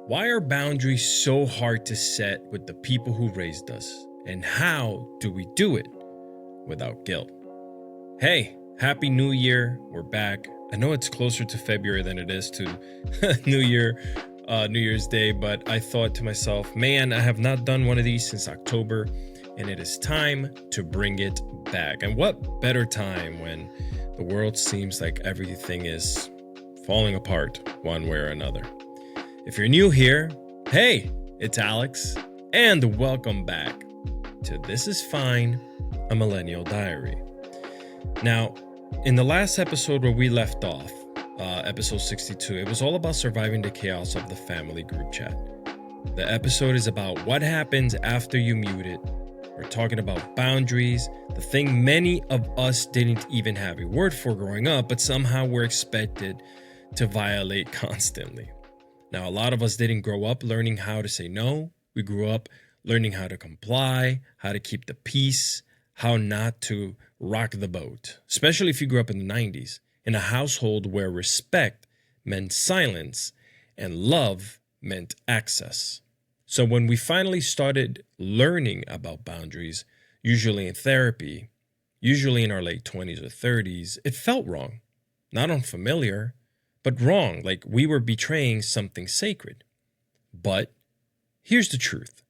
Why are boundaries so hard to set with the people who raised us? And how do we do it without guilt? Hey, Happy New Year. We're back. I know it's closer to February than it is to New Year's Day, but I thought to myself, man, I have not done one of these since October, and it is time to bring it back. And what better time when the world seems like everything is falling apart one way or another. If you're new here, hey, it's Alex, and welcome back to This Is Fine, a Millennial Diary. Now, in the last episode where we left off, episode 62, it was all about surviving the chaos of the family group chat. The episode is about what happens after you mute it. We're talking about boundaries, the thing many of us didn't even have a word for growing up, but somehow we're expected to violate constantly. Now, a lot of us didn't grow up learning how to say no. We grew up learning how to comply, how to keep the peace, how not to rock the boat, especially if you grew up in the 90s, in a household where respect meant silence and love meant access. So when we finally started learning about boundaries, usually in therapy, usually in our late 20s or 30s, it felt wrong, not unfamiliar, but wrong, like we were betraying something sacred. But here's the truth.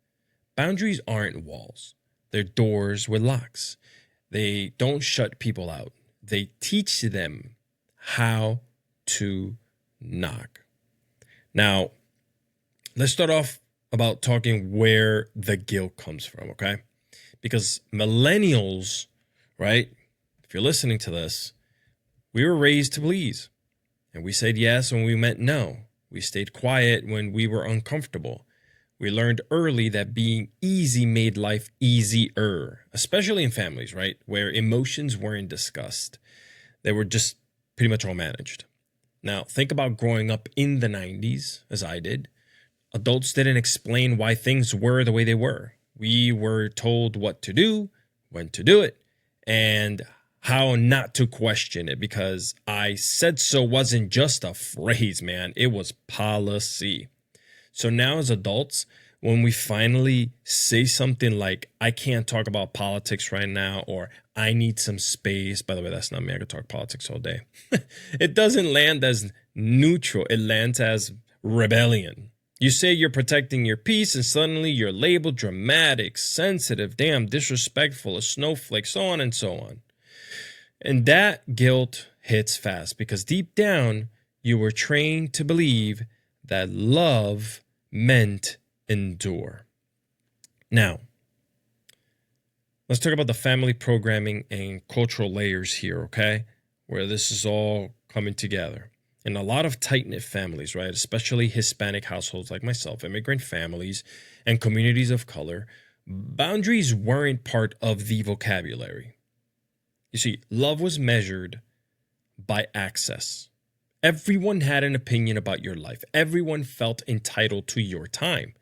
Boundaries aren't walls. They're doors with locks. They don't shut people out. They teach them how to knock. Now, let's start off about talking where the guilt comes from, okay? Because millennials, right? If you're listening to this, we were raised to please. And we said yes when we meant no. We stayed quiet when we were uncomfortable. We learned early that being easy made life easier, especially in families, right? Where emotions weren't discussed. They were just pretty much all managed. Now, think about growing up in the 90s, as I did. Adults didn't explain why things were the way they were. We were told what to do, when to do it, and how not to question it, because I said so wasn't just a phrase, man. It was policy. So now as adults, when we finally say something like, I can't talk about politics right now, or I need some space. By the way, that's not me. I could talk politics all day. It doesn't land as neutral. It lands as rebellion. You say you're protecting your peace, and suddenly you're labeled dramatic, sensitive, damn, disrespectful, a snowflake, so on and so on. And that guilt hits fast because deep down, you were trained to believe that love meant endure. Now, let's talk about the family programming and cultural layers here, okay? Where this is all coming together. In a lot of tight-knit families, right, especially Hispanic households like myself, immigrant families, and communities of color, boundaries weren't part of the vocabulary. You see, love was measured by access. Everyone had an opinion about your life. Everyone felt entitled to your time.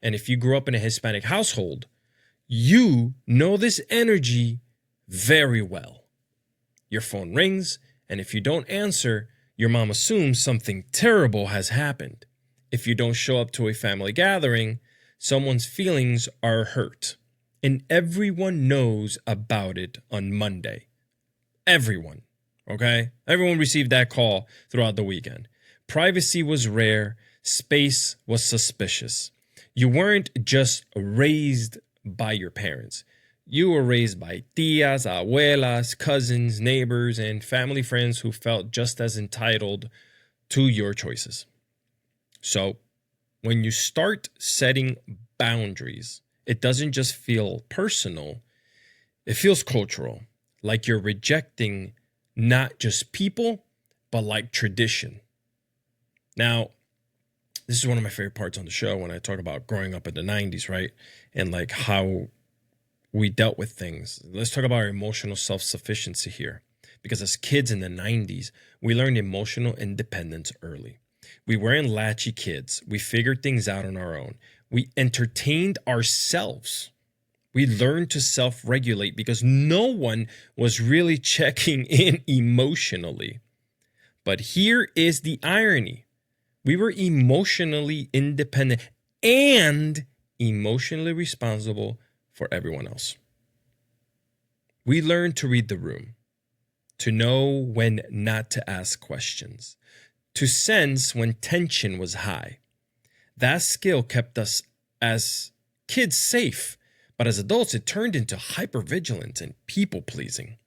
And if you grew up in a Hispanic household, you know this energy very well. Your phone rings, and if you don't answer, your mom assumes something terrible has happened. If you don't show up to a family gathering, someone's feelings are hurt. And everyone knows about it on Monday. Everyone, okay? Everyone received that call throughout the weekend. Privacy was rare. Space was suspicious. You weren't just raised by your parents. You were raised by tias, abuelas, cousins, neighbors, and family friends who felt just as entitled to your choices. So, when you start setting boundaries, it doesn't just feel personal, it feels cultural, like you're rejecting not just people, but like tradition. Now, this is one of my favorite parts on the show when I talk about growing up in the 90s, right? And like how we dealt with things. Let's talk about our emotional self-sufficiency here. Because as kids in the 90s, we learned emotional independence early. We weren't latchy kids. We figured things out on our own. We entertained ourselves. We learned to self-regulate because no one was really checking in emotionally. But here is the irony. We were emotionally independent and emotionally responsible for everyone else. We learned to read the room, to know when not to ask questions, to sense when tension was high. That skill kept us as kids safe, but as adults, it turned into hypervigilance and people-pleasing.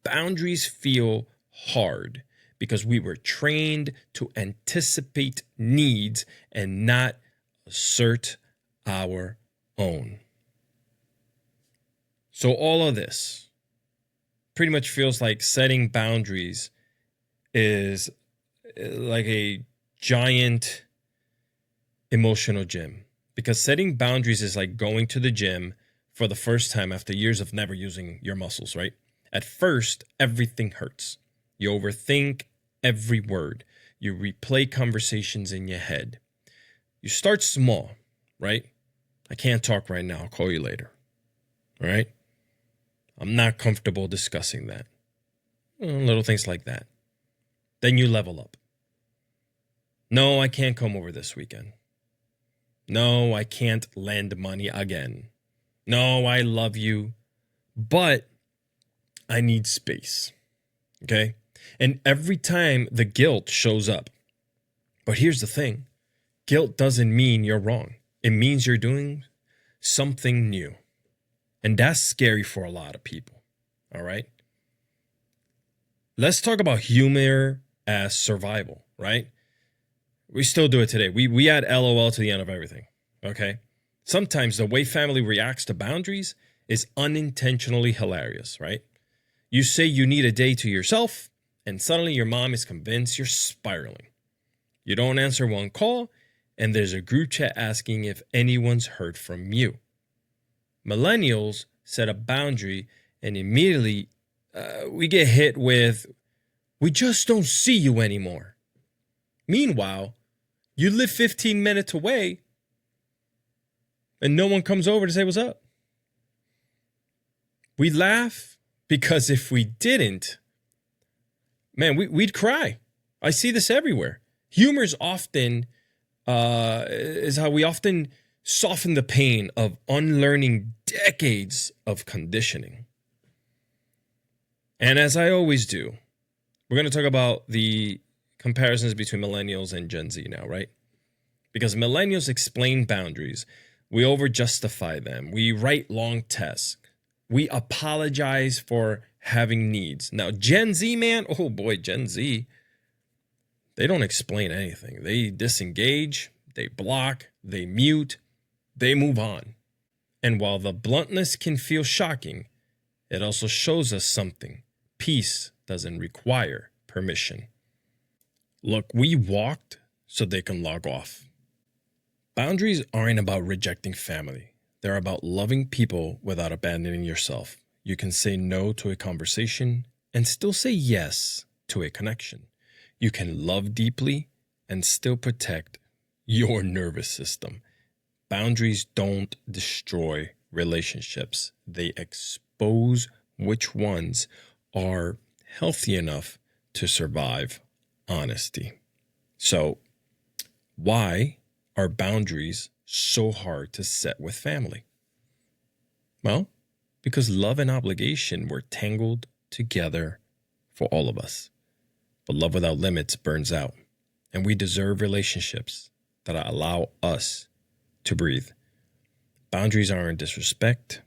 Boundaries feel hard because we were trained to anticipate needs and not assert our own. So all of this pretty much feels like setting boundaries is like a giant emotional gym, because setting boundaries is like going to the gym for the first time after years of never using your muscles, right? At first, everything hurts. You overthink every word. You replay conversations in your head. You start small, right? I can't talk right now. I'll call you later. All right? I'm not comfortable discussing that. Little things like that. Then you level up. No, I can't come over this weekend. No, I can't lend money again. No, I love you, but I need space. Okay? And every time the guilt shows up. But here's the thing. Guilt doesn't mean you're wrong. It means you're doing something new. And that's scary for a lot of people. All right? Let's talk about humor as survival, right? We still do it today. We add LOL to the end of everything, okay? Sometimes the way family reacts to boundaries is unintentionally hilarious, right? You say you need a day to yourself, and suddenly your mom is convinced you're spiraling. You don't answer one call, and there's a group chat asking if anyone's heard from you. Millennials set a boundary, and immediately we get hit with, we just don't see you anymore. Meanwhile, you live 15 minutes away, and no one comes over to say what's up. We laugh because if we didn't, man, we'd cry. I see this everywhere. Humor's often is how we often soften the pain of unlearning decades of conditioning. And as I always do, we're going to talk about the comparisons between millennials and Gen Z now, right? Because millennials explain boundaries. We over-justify them. We write long tests. We apologize for having needs. Now, Gen Z, man, oh boy, Gen Z, they don't explain anything. They disengage, they block, they mute, they move on. And while the bluntness can feel shocking, it also shows us something. Peace doesn't require permission. Look, we walked so they can log off. Boundaries aren't about rejecting family. They're about loving people without abandoning yourself. You can say no to a conversation and still say yes to a connection. You can love deeply and still protect your nervous system. Boundaries don't destroy relationships. They expose which ones are healthy enough to survive honesty. So, why are boundaries so hard to set with family? Well, because love and obligation were tangled together for all of us. But love without limits burns out, and we deserve relationships that allow us to breathe. Boundaries aren't disrespect,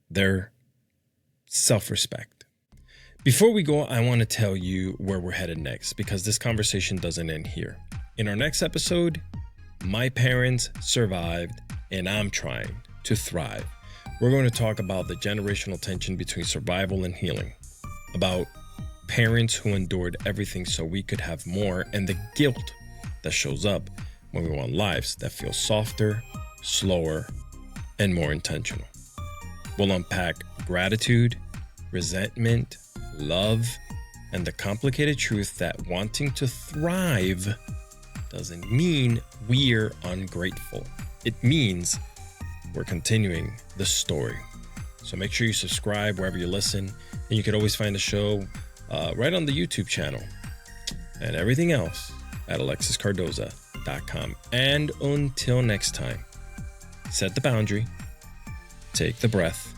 they're self-respect. Before we go, I want to tell you where we're headed next, because this conversation doesn't end here. In our next episode, my parents survived, and I'm trying to thrive. We're going to talk about the generational tension between survival and healing, about parents who endured everything so we could have more, and the guilt that shows up when we want lives that feel softer, slower, and more intentional. We'll unpack gratitude, resentment, love, and the complicated truth that wanting to thrive doesn't mean we're ungrateful. It means we're continuing the story. So make sure you subscribe wherever you listen, and you can always find the show right on the YouTube channel. And everything else, at alexiscardoza.com. And until next time, set the boundary, take the breath,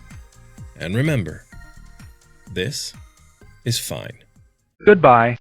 and remember, this is fine. Goodbye.